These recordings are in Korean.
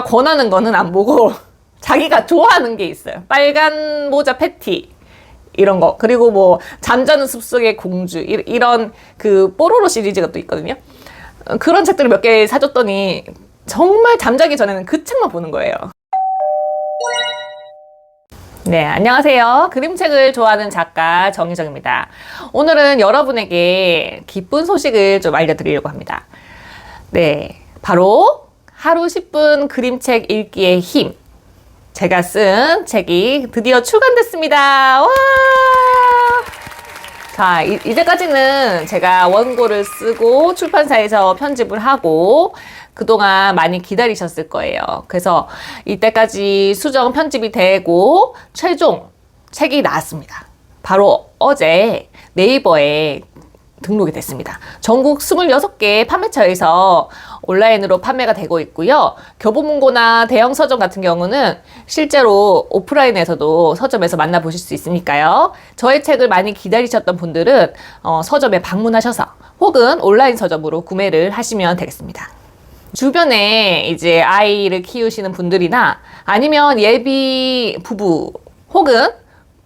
권하는 거는 안 보고 자기가 좋아하는 게 있어요. 빨간 모자 패티 이런 거, 그리고 뭐 잠자는 숲속의 공주 이런 그 뽀로로 시리즈가 또 있거든요. 그런 책들을 몇 개 사줬더니 정말 잠자기 전에는 그 책만 보는 거예요. 네, 안녕하세요. 그림책을 좋아하는 작가 정희정입니다. 오늘은 여러분에게 기쁜 소식을 좀 알려드리려고 합니다. 네, 바로 하루 10분 그림책 읽기의 힘. 제가 쓴 책이 드디어 출간됐습니다. 와! 자, 이제까지는 제가 원고를 쓰고 출판사에서 편집을 하고 그동안 많이 기다리셨을 거예요. 그래서 이때까지 수정 편집이 되고 최종 책이 나왔습니다. 바로 어제 네이버에 등록이 됐습니다. 전국 26개 판매처에서 온라인으로 판매가 되고 있고요. 교보문고나 대형 서점 같은 경우는 실제로 오프라인에서도 서점에서 만나보실 수 있으니까요. 저의 책을 많이 기다리셨던 분들은 서점에 방문하셔서 혹은 온라인 서점으로 구매를 하시면 되겠습니다. 주변에 이제 아이를 키우시는 분들이나 아니면 예비 부부 혹은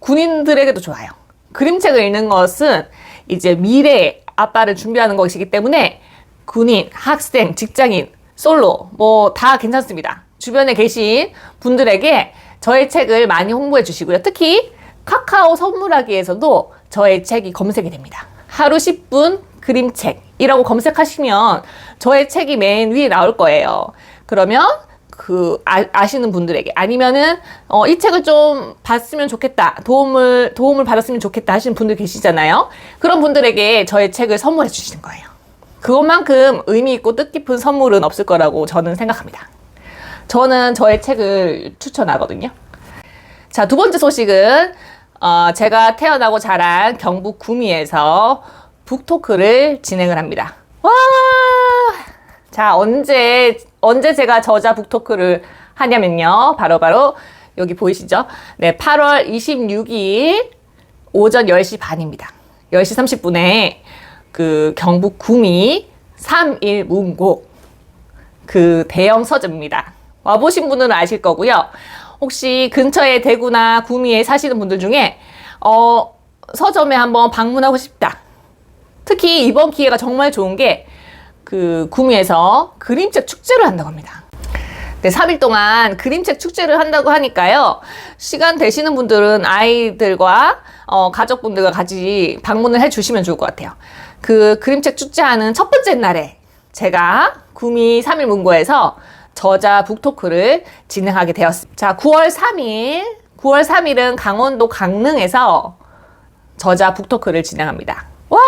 군인들에게도 좋아요. 그림책을 읽는 것은 이제 미래의 아빠를 준비하는 것이기 때문에 군인, 학생, 직장인, 솔로 뭐 다 괜찮습니다. 주변에 계신 분들에게 저의 책을 많이 홍보해 주시고요. 특히 카카오 선물하기에서도 저의 책이 검색이 됩니다. 하루 10분 그림책이라고 검색하시면 저의 책이 맨 위에 나올 거예요. 그러면 아시는 분들에게 아니면은 이 책을 좀 봤으면 좋겠다, 도움을 받았으면 좋겠다 하시는 분들 계시잖아요. 그런 분들에게 저의 책을 선물해 주시는 거예요. 그것만큼 의미 있고 뜻깊은 선물은 없을 거라고 저는 생각합니다. 저는 저의 책을 추천하거든요. 자, 두 번째 소식은 제가 태어나고 자란 경북 구미에서 북토크를 진행을 합니다. 와! 자, 언제 제가 저자 북토크를 하냐면요. 바로 여기 보이시죠? 네, 8월 26일 오전 10시 반입니다. 10시 30분에 그 경북 구미 3.1문고 그 대형 서점입니다. 와보신 분들은 아실 거고요. 혹시 근처에 대구나 구미에 사시는 분들 중에 서점에 한번 방문하고 싶다. 특히 이번 기회가 정말 좋은 게 그 구미에서 그림책 축제를 한다고 합니다. 네, 3일 동안 그림책 축제를 한다고 하니까요. 시간 되시는 분들은 아이들과 가족분들과 같이 방문을 해 주시면 좋을 것 같아요. 그 그림책 축제하는 첫 번째 날에 제가 구미 3일 문고에서 저자 북토크를 진행하게 되었습니다. 자, 9월 3일은 강원도 강릉에서 저자 북토크를 진행합니다. 와!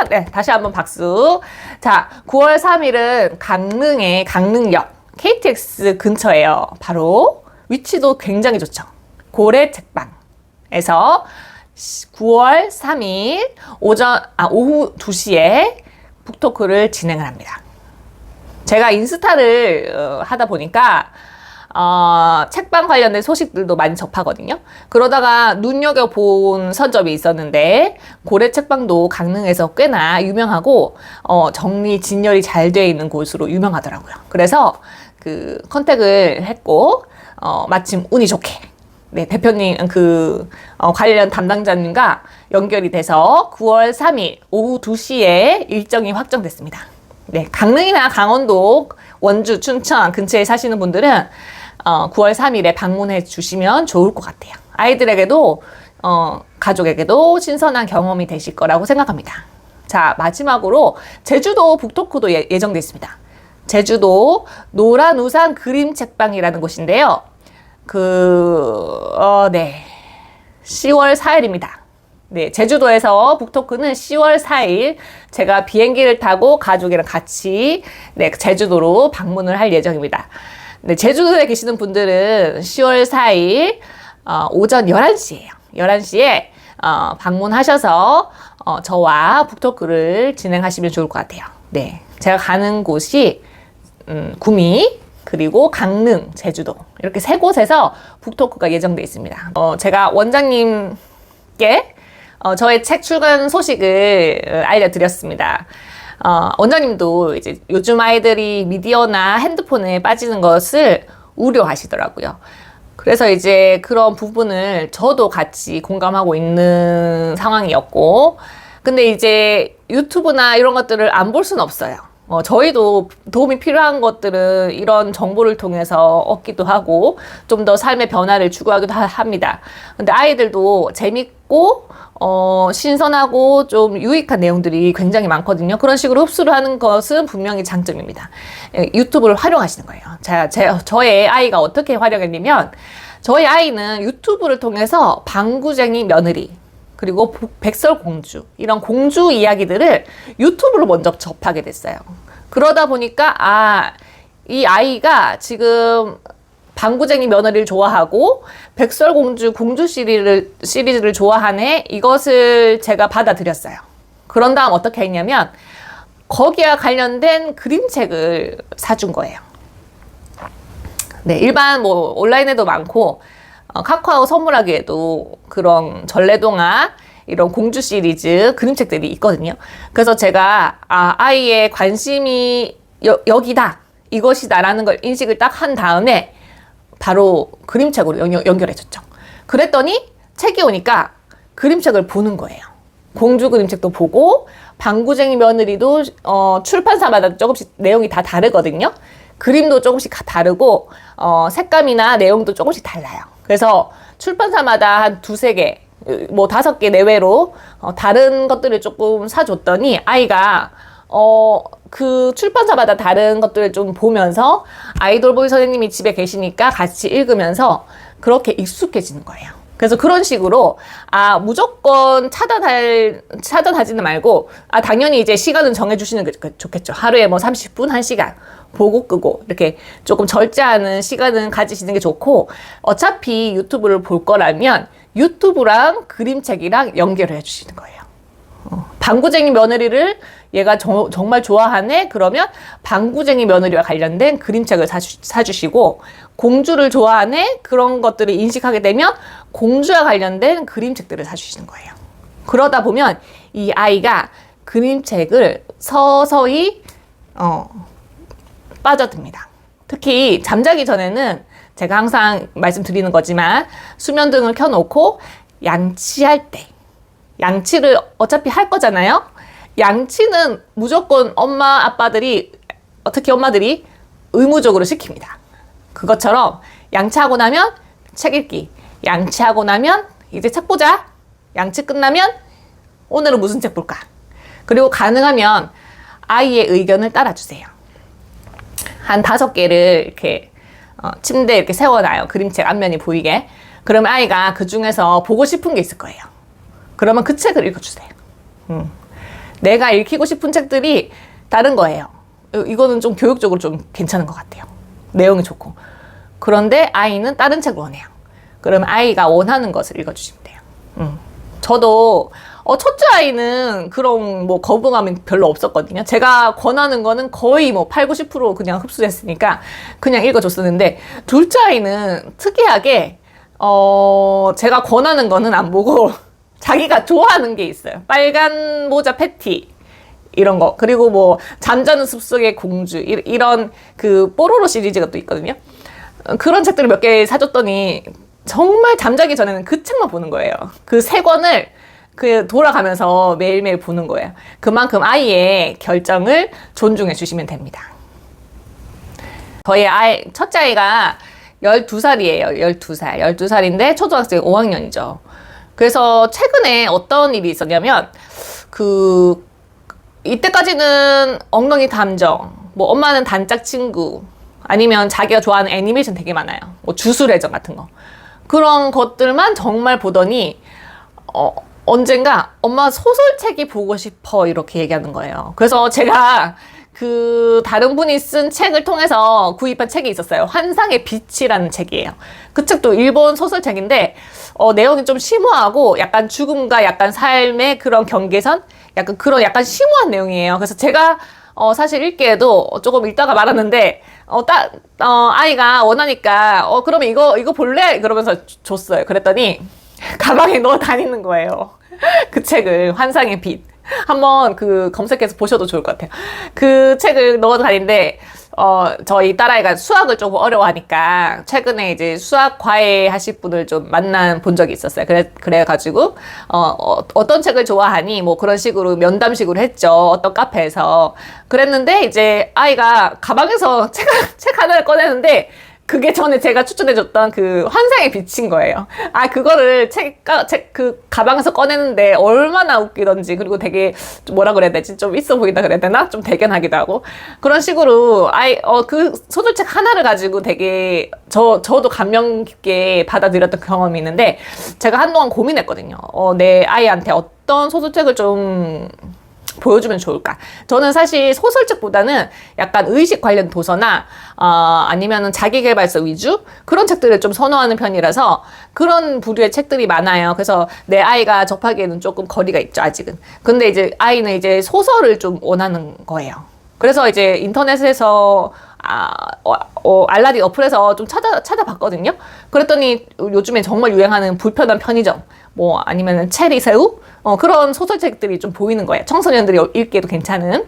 네, 다시 한번 박수. 자, 9월 3일은 강릉의 강릉역 KTX 근처예요. 바로 위치도 굉장히 좋죠. 고래책방에서 9월 3일 오후 2시에 북토크를 진행을 합니다. 제가 인스타를 하다 보니까 책방 관련된 소식들도 많이 접하거든요. 그러다가 눈여겨본 서점이 있었는데 고래 책방도 강릉에서 꽤나 유명하고 정리 진열이 잘 되어 있는 곳으로 유명하더라고요. 그래서 그 컨택을 했고 마침 운이 좋게 네, 대표님 관련 담당자님과 연결이 돼서 9월 3일 오후 2시에 일정이 확정됐습니다. 네, 강릉이나 강원도, 원주, 춘천 근처에 사시는 분들은 9월 3일에 방문해 주시면 좋을 것 같아요. 아이들에게도 가족에게도 신선한 경험이 되실 거라고 생각합니다. 자, 마지막으로 제주도 북토크도 예정돼 있습니다. 제주도 노란우산 그림책방이라는 곳인데요. 네, 10월 4일입니다. 네, 제주도에서 북토크는 10월 4일 제가 비행기를 타고 가족이랑 같이 네, 제주도로 방문을 할 예정입니다. 네, 제주도에 계시는 분들은 10월 4일 오전 11시예요. 11시에 방문하셔서 저와 북토크를 진행하시면 좋을 것 같아요. 네, 제가 가는 곳이 구미 그리고 강릉, 제주도 이렇게 세 곳에서 북토크가 예정돼 있습니다. 제가 원장님께 저의 책 출간 소식을 알려드렸습니다. 원장님도 이제 요즘 아이들이 미디어나 핸드폰에 빠지는 것을 우려하시더라고요. 그래서 이제 그런 부분을 저도 같이 공감하고 있는 상황이었고, 근데 이제 유튜브나 이런 것들을 안 볼 수는 없어요. 저희도 도움이 필요한 것들은 이런 정보를 통해서 얻기도 하고 좀 더 삶의 변화를 추구하기도 합니다. 근데 아이들도 재밌고 신선하고 좀 유익한 내용들이 굉장히 많거든요. 그런 식으로 흡수를 하는 것은 분명히 장점입니다. 유튜브를 활용하시는 거예요. 저의 아이가 어떻게 활용했냐면, 저희 아이는 유튜브를 통해서 방구쟁이 며느리, 그리고 백설공주, 이런 공주 이야기들을 유튜브로 먼저 접하게 됐어요. 그러다 보니까 이 아이가 지금 방구쟁이 며느리를 좋아하고 백설공주 공주 시리즈를 좋아하네, 이것을 제가 받아들였어요. 그런 다음 어떻게 했냐면 거기와 관련된 그림책을 사준 거예요. 네, 일반 뭐 온라인에도 많고 카카오 선물하기에도 그런 전래동화, 이런 공주 시리즈 그림책들이 있거든요. 그래서 제가 아이의 관심이 여기다, 이것이다 라는 걸 인식을 딱 한 다음에 바로 그림책으로 연결해 줬죠. 그랬더니 책이 오니까 그림책을 보는 거예요. 공주 그림책도 보고, 방구쟁이 며느리도 출판사마다 조금씩 내용이 다 다르거든요. 그림도 조금씩 다르고 색감이나 내용도 조금씩 달라요. 그래서 출판사마다 한 2-3개, 뭐 5개 내외로 다른 것들을 조금 사줬더니 아이가 그 출판사마다 다른 것들을 좀 보면서 아이돌보이 선생님이 집에 계시니까 같이 읽으면서 그렇게 익숙해지는 거예요. 그래서 그런 식으로 무조건 차단하지는 말고 당연히 이제 시간은 정해주시는 게 좋겠죠. 하루에 뭐 30분, 1시간 보고 끄고 이렇게 조금 절제하는 시간은 가지시는 게 좋고, 어차피 유튜브를 볼 거라면 유튜브랑 그림책이랑 연결을 해주시는 거예요. 방구쟁이 며느리를 얘가 정말 좋아하네? 그러면 방구쟁이 며느리와 관련된 그림책을 사주시고, 공주를 좋아하네? 그런 것들을 인식하게 되면 공주와 관련된 그림책들을 사주시는 거예요. 그러다 보면 이 아이가 그림책을 서서히 빠져듭니다. 특히 잠자기 전에는 제가 항상 말씀드리는 거지만 수면등을 켜놓고 양치할 때, 양치를 어차피 할 거잖아요. 양치는 무조건 특히 엄마들이 의무적으로 시킵니다. 그것처럼 양치하고 나면 책 읽기, 양치하고 나면 이제 책 보자, 양치 끝나면 오늘은 무슨 책 볼까. 그리고 가능하면 아이의 의견을 따라주세요. 한 5개를 이렇게 침대에 이렇게 세워놔요. 그림책 앞면이 보이게. 그러면 아이가 그 중에서 보고 싶은 게 있을 거예요. 그러면 그 책을 읽어주세요. 내가 읽히고 싶은 책들이 다른 거예요. 이거는 좀 교육적으로 좀 괜찮은 것 같아요. 내용이 좋고. 그런데 아이는 다른 책을 원해요. 그러면 아이가 원하는 것을 읽어주시면 돼요. 저도 첫째 아이는 그런 뭐 거부감이 별로 없었거든요. 제가 권하는 거는 거의 뭐 80-90% 그냥 흡수했으니까 그냥 읽어줬었는데, 둘째 아이는 특이하게 제가 권하는 거는 안 보고 자기가 좋아하는 게 있어요. 빨간 모자 패티 이런 거, 그리고 뭐 잠자는 숲속의 공주, 이런 그 뽀로로 시리즈가 또 있거든요. 그런 책들을 몇 개 사줬더니 정말 잠자기 전에는 그 책만 보는 거예요. 그 3권을 돌아가면서 매일매일 보는 거예요. 그만큼 아이의 결정을 존중해 주시면 됩니다. 저희 첫째 아이가 12살이에요. 12살. 12살인데 초등학생 5학년이죠. 그래서 최근에 어떤 일이 있었냐면, 이때까지는 엉덩이 탐정, 뭐 엄마는 단짝 친구, 아니면 자기가 좋아하는 애니메이션 되게 많아요. 뭐 주술회전 같은 거. 그런 것들만 정말 보더니, 언젠가 엄마 소설책이 보고 싶어 이렇게 얘기하는 거예요. 그래서 제가 다른 분이 쓴 책을 통해서 구입한 책이 있었어요. 환상의 빛이라는 책이에요. 그 책도 일본 소설책인데 내용이 좀 심오하고 약간 죽음과 약간 삶의 그런 경계선, 약간 심오한 내용이에요. 그래서 제가 사실 읽기에도 조금 읽다가 말았는데 아이가 원하니까 그러면 이거 볼래? 그러면서 줬어요. 그랬더니 가방에 넣어 다니는 거예요. 그 책을, 환상의 빛. 한번 그 검색해서 보셔도 좋을 것 같아요. 그 책을 넣어 다니는데 저희 딸아이가 수학을 조금 어려워하니까 최근에 이제 수학 과외 하실 분을 좀 본 적이 있었어요. 그래가지고 어떤 책을 좋아하니 뭐 그런 식으로 면담식으로 했죠. 어떤 카페에서 그랬는데 이제 아이가 가방에서 책 하나를 꺼내는데 그게 전에 제가 추천해줬던 그 환상의 빛인 거예요. 아, 그거를 그 가방에서 꺼내는데 얼마나 웃기던지, 그리고 되게, 뭐라 그래야 되지? 좀 있어 보인다 그래야 되나? 좀 대견하기도 하고. 그런 식으로, 그 소설책 하나를 가지고 되게, 저도 감명 깊게 받아들였던 경험이 있는데, 제가 한동안 고민했거든요. 내 아이한테 어떤 소설책을 좀, 보여주면 좋을까? 저는 사실 소설책보다는 약간 의식 관련 도서나 아니면은 자기계발서 위주 그런 책들을 좀 선호하는 편이라서 그런 부류의 책들이 많아요. 그래서 내 아이가 접하기에는 조금 거리가 있죠, 아직은. 근데 이제 아이는 이제 소설을 좀 원하는 거예요. 그래서 이제 인터넷에서 알라딘 어플에서 좀 찾아봤거든요. 그랬더니 요즘에 정말 유행하는 불편한 편의점, 뭐 아니면은 체리새우, 그런 소설책들이 좀 보이는 거예요. 청소년들이 읽기에도 괜찮은.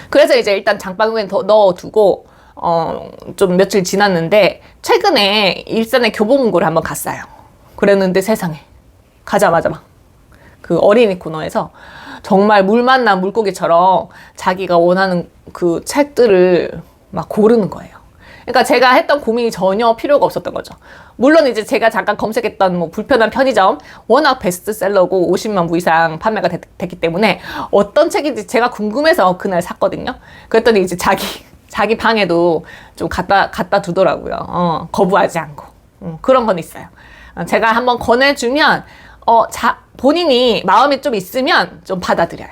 그래서 이제 일단 장바구니에 더 넣어두고, 좀 며칠 지났는데, 최근에 일산의 교보문고를 한번 갔어요. 그랬는데 세상에. 가자마자 막, 그 어린이 코너에서 정말 물 만난 물고기처럼 자기가 원하는 그 책들을 막 고르는 거예요. 그러니까 제가 했던 고민이 전혀 필요가 없었던 거죠. 물론 이제 제가 잠깐 검색했던 뭐 불편한 편의점 워낙 베스트셀러고 50만 부 이상 판매가 됐기 때문에 어떤 책인지 제가 궁금해서 그날 샀거든요. 그랬더니 이제 자기 방에도 좀 갖다 두더라고요. 거부하지 않고. 그런 건 있어요. 제가 한번 권해주면 본인이 마음이 좀 있으면 좀 받아들여요.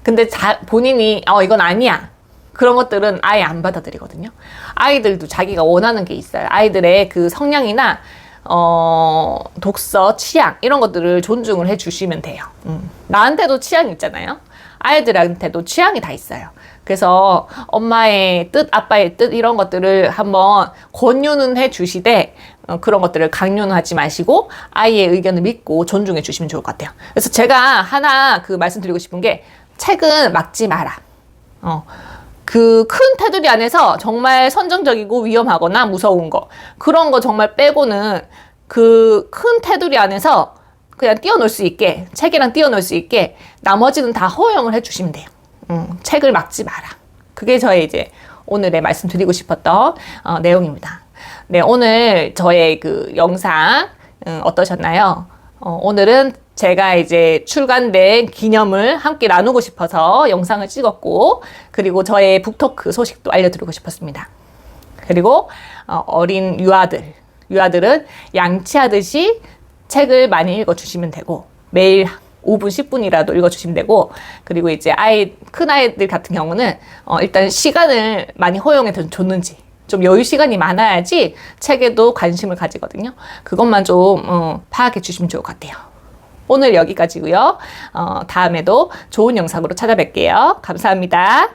근데 본인이 이건 아니야. 그런 것들은 아예 안 받아들이거든요. 아이들도 자기가 원하는 게 있어요. 아이들의 그 성향이나 독서, 취향 이런 것들을 존중을 해주시면 돼요. 나한테도 취향이 있잖아요. 아이들한테도 취향이 다 있어요. 그래서 엄마의 뜻, 아빠의 뜻 이런 것들을 한번 권유는 해주시되 그런 것들을 강요는 하지 마시고 아이의 의견을 믿고 존중해 주시면 좋을 것 같아요. 그래서 제가 하나 말씀드리고 싶은 게 책은 막지 마라. 그 큰 테두리 안에서 정말 선정적이고 위험하거나 무서운 거 그런 거 정말 빼고는 그 큰 테두리 안에서 그냥 뛰어놀 수 있게 책이랑 뛰어놀 수 있게 나머지는 다 허용을 해주시면 돼요. 책을 막지 마라. 그게 저의 이제 오늘의 말씀드리고 싶었던 내용입니다. 네, 오늘 저의 그 영상 어떠셨나요? 오늘은 제가 이제 출간된 기념을 함께 나누고 싶어서 영상을 찍었고, 그리고 저의 북토크 소식도 알려드리고 싶었습니다. 그리고 어린 유아들은 양치하듯이 책을 많이 읽어주시면 되고, 매일 5분, 10분이라도 읽어주시면 되고, 그리고 이제 큰 아이들 같은 경우는 일단 시간을 많이 허용해 줬는지, 좀 여유 시간이 많아야지 책에도 관심을 가지거든요. 그것만 좀 파악해 주시면 좋을 것 같아요. 오늘 여기까지고요. 다음에도 좋은 영상으로 찾아뵐게요. 감사합니다.